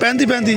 35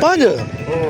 5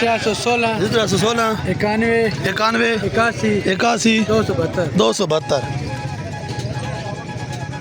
316 316 91 91 81 272 272.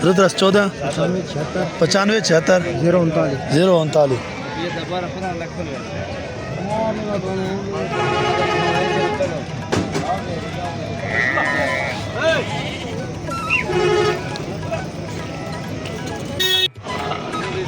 14 95 76 039.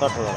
60,000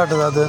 60,000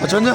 55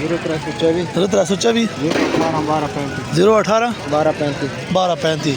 0324 018 1235.